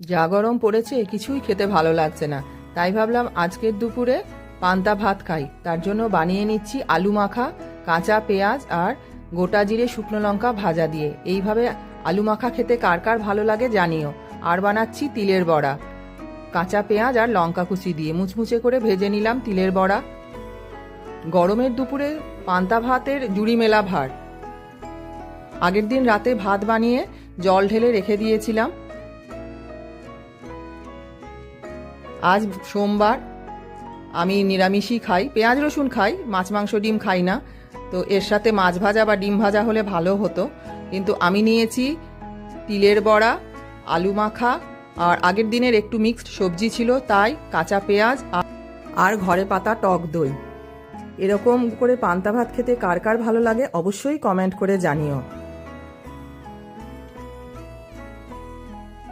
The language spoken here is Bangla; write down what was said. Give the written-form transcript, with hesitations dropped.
যা গরম পড়েছে কিছুই খেতে ভালো লাগছে না, তাই ভাবলাম আজকের দুপুরে পান্তা ভাত খাই। তার জন্য বানিয়ে নিচ্ছি আলু মাখা, কাঁচা পেঁয়াজ আর গোটা জিরে শুকনো লঙ্কা ভাজা দিয়ে। এইভাবে আলু মাখা খেতে কার কার ভালো লাগে জানিও। আর বানাচ্ছি তিলের বড়া, কাঁচা পেঁয়াজ আর লঙ্কা কুচি দিয়ে মুচমুচে করে ভেজে নিলাম তিলের বড়া। গরমের দুপুরে পান্তা ভাতের জুড়ি মেলা ভার। আগের দিন রাতে ভাত বানিয়ে জল ঢেলে রেখে দিয়েছিলাম। আজ সোমবার, আমি নিরামিষই খাই, পেঁয়াজ রসুন খাই, মাছ মাংস ডিম খাই না। তো এর সাথে মাছ ভাজা বা ডিম ভাজা হলে ভালো হতো, কিন্তু আমি নিয়েছি তিলের বড়া, আলু মাখা আর আগের দিনের একটু মিক্সড সবজি ছিল, তাই কাঁচা পেঁয়াজ আর ঘরে পাতা টক দই। এরকম করে পান্তা ভাত খেতে কার কার ভালো লাগে অবশ্যই কমেন্ট করে জানিও।